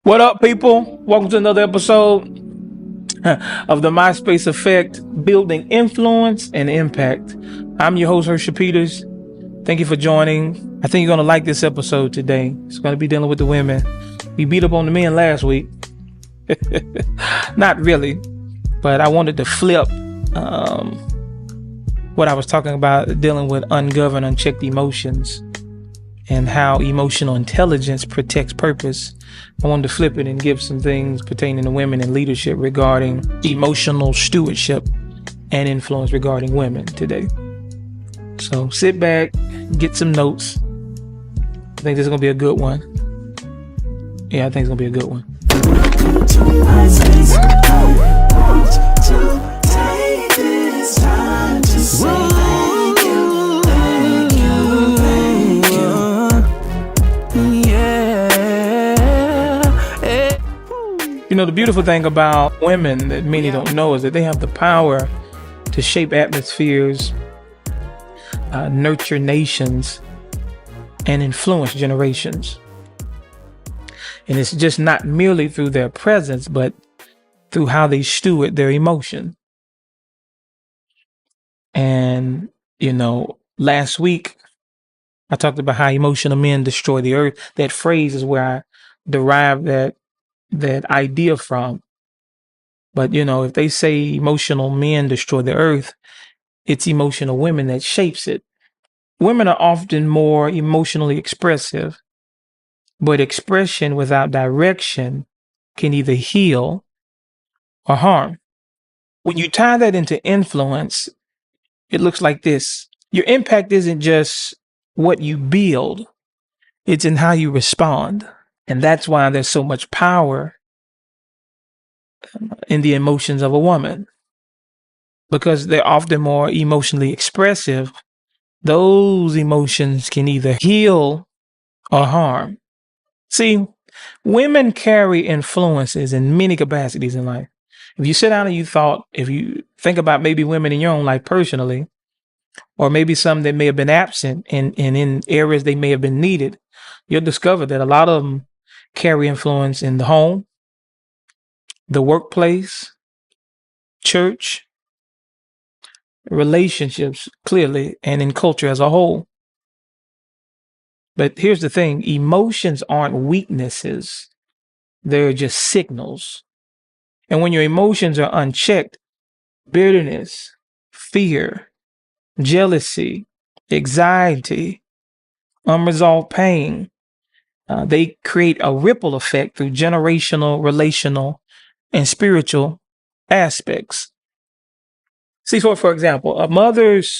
What up, people? Welcome to another episode of the MySpace Effect, building influence and impact. I'm your host, Herschel. Thank you for joining. I think you're going to like this episode today. It's going to be dealing with the women. We beat up on the men last week. Not really, but I wanted to flip what I was talking about, dealing with ungoverned, unchecked emotions and how emotional intelligence protects purpose. I wanted to flip it and give some things pertaining to women in leadership regarding emotional stewardship and influence regarding women today. So sit back, get some notes. I think this is going to be a good one. Yeah, I think it's going to be a good one. You know, the beautiful thing about women that many don't know is that they have the power to shape atmospheres, nurture nations, and influence generations. And it's just not merely through their presence, but through how they steward their emotion. And, you know, last week, I talked about how emotional men destroy the earth. That phrase is where I derived that idea from. But, you know, if they say emotional men destroy the earth, it's emotional women that shapes it. Women are often more emotionally expressive, but expression without direction can either heal or harm. When you tie that into influence, it looks like this. Your impact isn't just what you build, it's in how you respond. And that's why there's so much power in the emotions of a woman, because they're often more emotionally expressive. Those emotions can either heal or harm. See, women carry influences in many capacities in life. If you sit down and if you think about maybe women in your own life personally, or maybe some that may have been absent and in areas they may have been needed, you'll discover that a lot of them carry influence in the home, the workplace, church, relationships, clearly, and in culture as a whole. But here's the thing, emotions aren't weaknesses. They're just signals. And when your emotions are unchecked, bitterness, fear, jealousy, anxiety, unresolved pain, they create a ripple effect through generational, relational, and spiritual aspects. See, for example, a mother's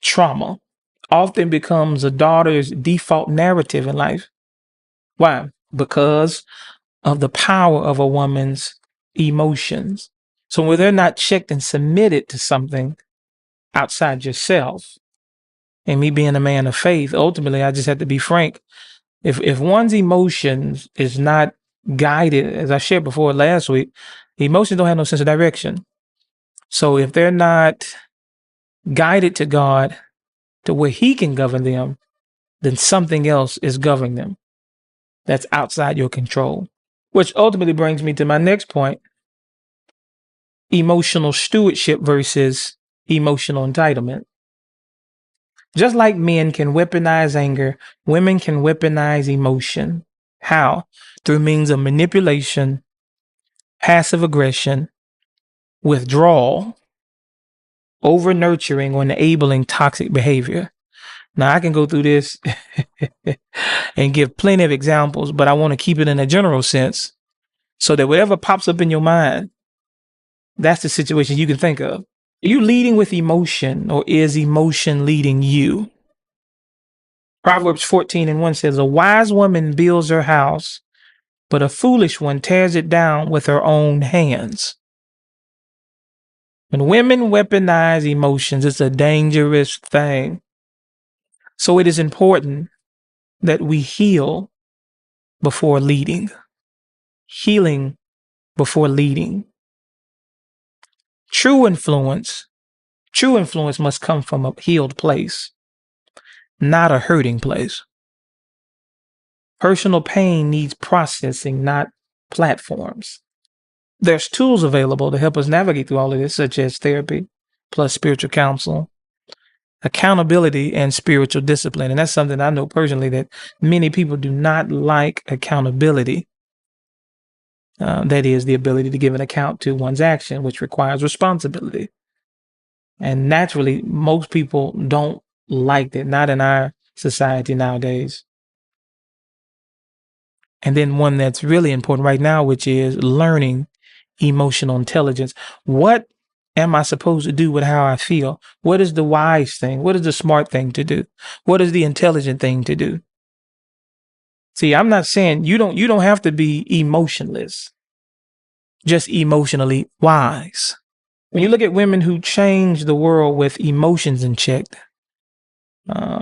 trauma often becomes a daughter's default narrative in life. Why? Because of the power of a woman's emotions. So when they're not checked and submitted to something outside yourself, and me being a man of faith, ultimately, I just have to be frank. If one's emotions is not guided, as I shared before last week, emotions don't have no sense of direction. So if they're not guided to God to where He can govern them, then something else is governing them that's outside your control. Which ultimately brings me to my next point: emotional stewardship versus emotional entitlement. Just like men can weaponize anger, women can weaponize emotion. How? Through means of manipulation, passive aggression, withdrawal, over nurturing, or enabling toxic behavior. Now, I can go through this and give plenty of examples, but I want to keep it in a general sense so that whatever pops up in your mind, that's the situation you can think of. Are you leading with emotion, or is emotion leading you? Proverbs 14:1 says, "A wise woman builds her house, but a foolish one tears it down with her own hands." When women weaponize emotions, it's a dangerous thing. So it is important that we heal before leading. Healing before leading. True influence must come from a healed place, not a hurting place. Personal pain needs processing, not platforms. There's tools available to help us navigate through all of this, such as therapy, plus spiritual counsel, accountability, and spiritual discipline. And that's something I know personally that many people do not like accountability. That is the ability to give an account to one's action, which requires responsibility. And naturally, most people don't like that, not in our society nowadays. And then one that's really important right now, which is learning emotional intelligence. What am I supposed to do with how I feel? What is the wise thing? What is the smart thing to do? What is the intelligent thing to do? See, I'm not saying you don't have to be emotionless, just emotionally wise. When you look at women who change the world with emotions in check,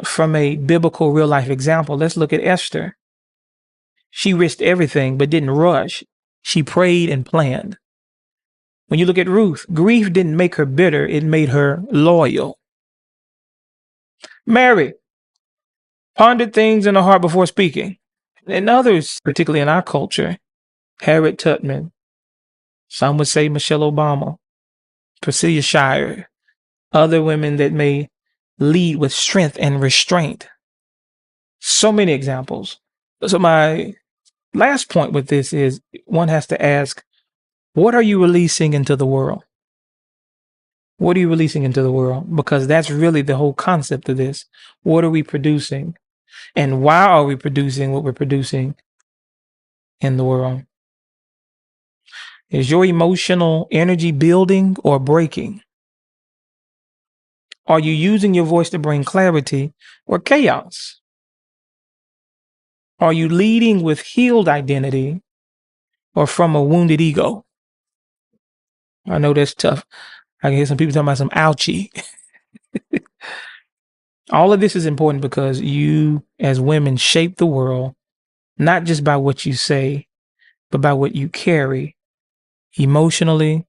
from a biblical real life example, let's look at Esther. She risked everything but didn't rush. She prayed and planned. When you look at Ruth, grief didn't make her bitter, it made her loyal. Mary pondered things in her heart before speaking. And others, particularly in our culture, Harriet Tubman, some would say Michelle Obama, Priscilla Shire, other women that may lead with strength and restraint. So many examples. So my last point with this is one has to ask, what are you releasing into the world? What are you releasing into the world? Because that's really the whole concept of this. What are we producing? And why are we producing what we're producing in the world? Is your emotional energy building or breaking? Are you using your voice to bring clarity or chaos? Are you leading with healed identity or from a wounded ego? I know that's tough. I can hear some people talking about some ouchie. All of this is important because you, as women, shape the world, not just by what you say, but by what you carry emotionally,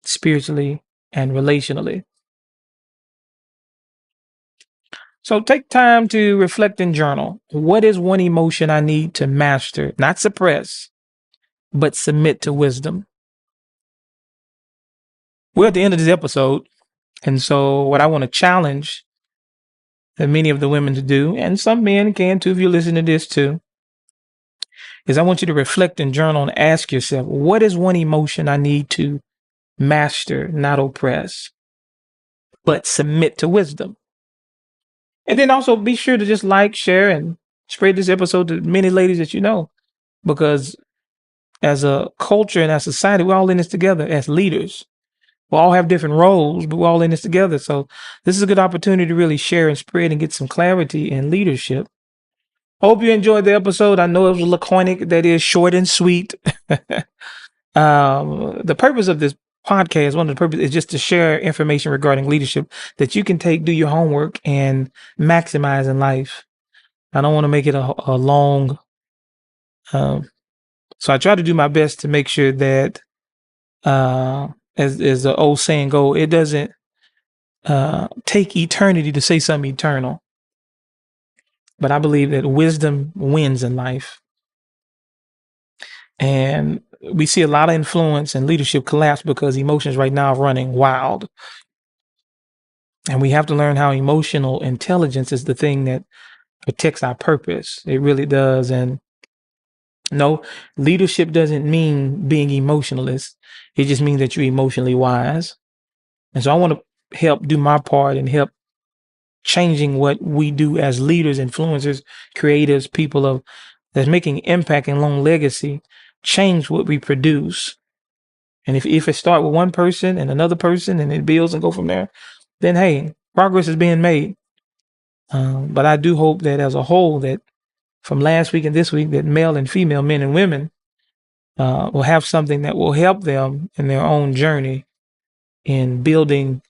spiritually, and relationally. So take time to reflect and journal. What is one emotion I need to master, not suppress, but submit to wisdom? We're at the end of this episode. And so what I want to challenge many of the women to do, and some men can too if you listen to this too, is I want you to reflect and journal and ask yourself, what is one emotion I need to master, not oppress, but submit to wisdom? And then also be sure to just like, share, and spread this episode to many ladies that you know, because as a culture and as a society, we're all in this together as leaders. We all have different roles, but we're all in this together. So this is a good opportunity to really share and spread and get some clarity in leadership. Hope you enjoyed the episode. I know it was laconic, that is short and sweet. The purpose of this podcast, one of the purposes is just to share information regarding leadership that you can take, do your homework, and maximize in life. I don't want to make it a long, so I try to do my best to make sure that, as the old saying go, it doesn't take eternity to say something eternal. But I believe that wisdom wins in life. And we see a lot of influence and leadership collapse because emotions right now are running wild. And we have to learn how emotional intelligence is the thing that protects our purpose. It really does. And no, leadership doesn't mean being emotionless. It just means that you're emotionally wise. And so I want to help do my part and help changing what we do as leaders, influencers, creators, people of that's making impact and long legacy, change what we produce. And if it start with one person and another person and it builds and go from there, then hey, progress is being made. But I do hope that as a whole, that from last week and this week, that male and female, men and women, will have something that will help them in their own journey in building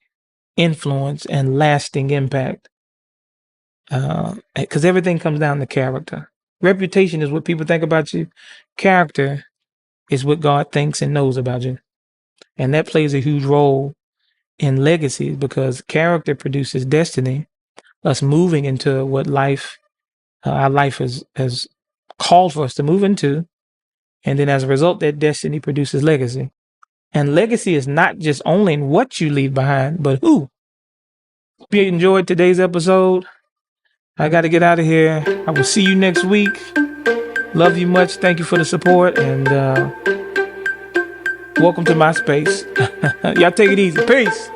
influence and lasting impact. Because everything comes down to character. Reputation is what people think about you. Character is what God thinks and knows about you. And that plays a huge role in legacy because character produces destiny, us moving into what life, our life has called for us to move into. And then as a result, that destiny produces legacy. And legacy is not just only in what you leave behind, but who. If you enjoyed today's episode, I got to get out of here. I will see you next week. Love you much. Thank you for the support. And welcome to my space. Y'all take it easy. Peace.